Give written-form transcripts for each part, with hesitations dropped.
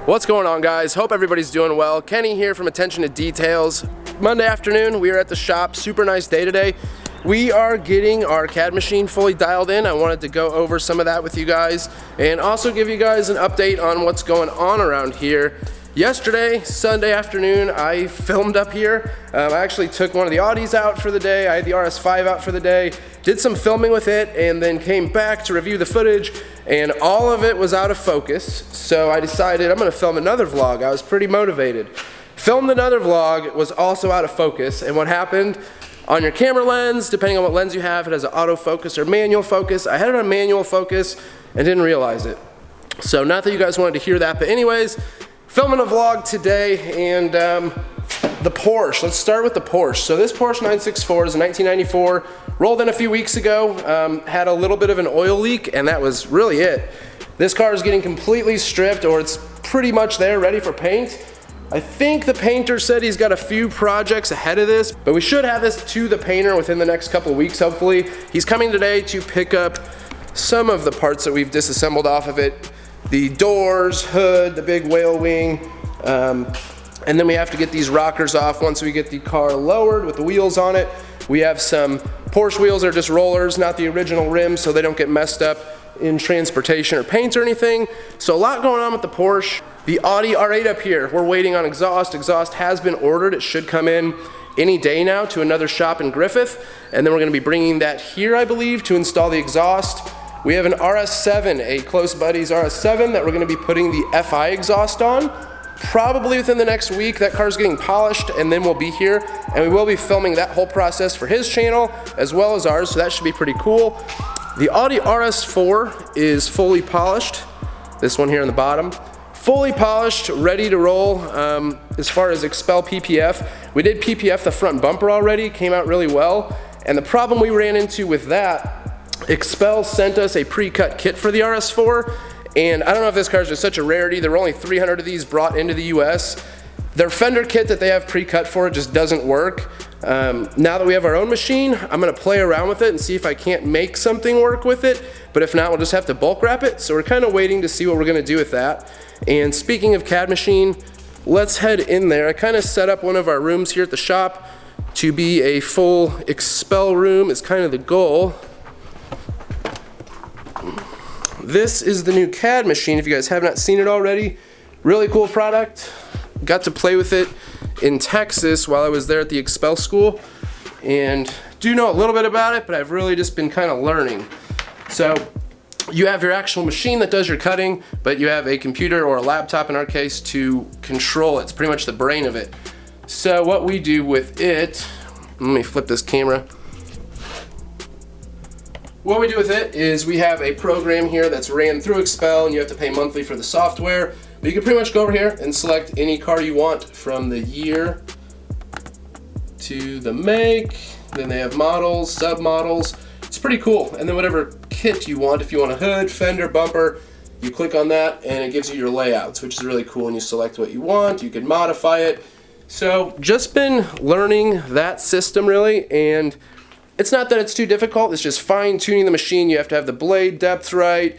What's going on, guys? Hope everybody's doing well. Kenny here from Attention to Details. Monday afternoon, we are at the shop. Super nice day today. We are getting our CAD machine fully dialed in. I wanted to go over some of that with you guys and also give you guys an update on what's going on around here. Yesterday, Sunday afternoon, I filmed up here. I actually took one of the Audis out for the day. I had the RS5 out for the day, did some filming with it, and then came back to review the footage, and all of it was out of focus. So I decided I'm gonna film another vlog. I was pretty motivated. Filmed another vlog, it was also out of focus, and what happened, on your camera lens, depending on what lens you have, it has an autofocus or manual focus. I had it on manual focus and didn't realize it. So not that you guys wanted to hear that, but anyways, filming a vlog today, and the Porsche. Let's start with the Porsche. So this Porsche 964 is a 1994, rolled in a few weeks ago, had a little bit of an oil leak, and that was really it. This car is getting completely stripped, or it's pretty much there, ready for paint. I think the painter said he's got a few projects ahead of this, but we should have this to the painter within the next couple of weeks, hopefully. He's coming today to pick up some of the parts that we've disassembled off of it. The doors, hood, the big whale wing, and then we have to get these rockers off once we get the car lowered with the wheels on it. We have some Porsche wheels are just rollers, not the original rims, so they don't get messed up in transportation or paint or anything. So a lot going on with the Porsche. The Audi R8 up here, we're waiting on exhaust. Exhaust has been ordered. It should come in any day now to another shop in Griffith, and then we're gonna be bringing that here, I believe, to install the exhaust. We have an RS7, a close buddy's RS7 that we're gonna be putting the FI exhaust on. Probably within the next week. That car's getting polished, and then we'll be here, and we will be filming that whole process for his channel as well as ours, so that should be pretty cool. The Audi RS4 is fully polished. This one here on the bottom. Fully polished, ready to roll. As far as Expel PPF, we did PPF the front bumper already, came out really well, and the problem we ran into with that, Expel sent us a pre-cut kit for the RS4, and I don't know if this car is just such a rarity. There were only 300 of these brought into the US. Their fender kit that they have pre-cut for it just doesn't work. Now that we have our own machine, I'm gonna play around with it and see if I can't make something work with it, but if not, we'll just have to bulk wrap it. So we're kind of waiting to see what we're gonna do with that. And speaking of CAD Machine, let's head in there. I kind of set up one of our rooms here at the shop to be a full Expel room is kind of the goal. This is the new CAD Machine, if you guys have not seen it already. Really cool product. Got to play with it in Texas while I was there at the Expel school, and do know a little bit about it, but I've really just been kind of learning. So you have your actual machine that does your cutting, but you have a computer or a laptop in our case to control it. It's pretty much the brain of it. So what we do with it, let me flip this camera. What we do with it is we have a program here that's ran through Expel, and you have to pay monthly for the software. But you can pretty much go over here and select any car you want from the year to the make. Then they have models, submodels. It's pretty cool. And then whatever kit you want, if you want a hood, fender, bumper, you click on that and it gives you your layouts, which is really cool. And you select what you want, you can modify it. So just been learning that system really, and it's not that it's too difficult, it's just fine tuning the machine. You have to have the blade depth right.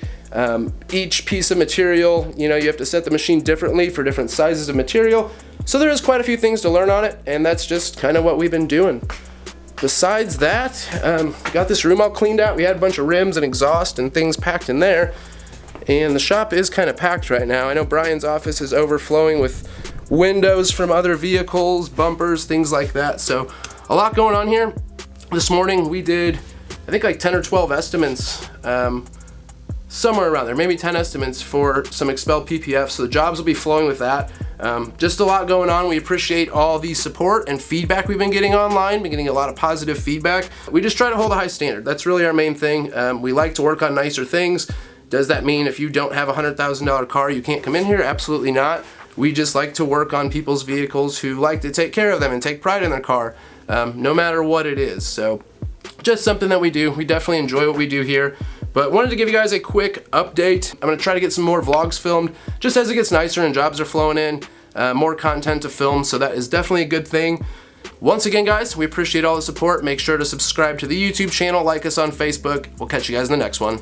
Each piece of material, you have to set the machine differently for different sizes of material. So there is quite a few things to learn on it, and that's just kind of what we've been doing. Besides that, got this room all cleaned out. We had a bunch of rims and exhaust and things packed in there, and the shop is kind of packed right now. I know Brian's office is overflowing with windows from other vehicles, bumpers, things like that. So a lot going on here. This morning we did, I think like 10 or 12 estimates, somewhere around there, maybe 10 estimates for some Expel PPF, so the jobs will be flowing with that. Just a lot going on. We appreciate all the support and feedback we've been getting online, been getting a lot of positive feedback. We just try to hold a high standard. That's really our main thing. We like to work on nicer things. Does that mean if you don't have a $100,000 car, you can't come in here? Absolutely not. We just like to work on people's vehicles who like to take care of them and take pride in their car, no matter what it is. So just something that we do. We definitely enjoy what we do here. But wanted to give you guys a quick update. I'm gonna try to get some more vlogs filmed just as it gets nicer and jobs are flowing in, more content to film, so that is definitely a good thing. Once again, guys, we appreciate all the support. Make sure to subscribe to the YouTube channel, like us on Facebook. We'll catch you guys in the next one.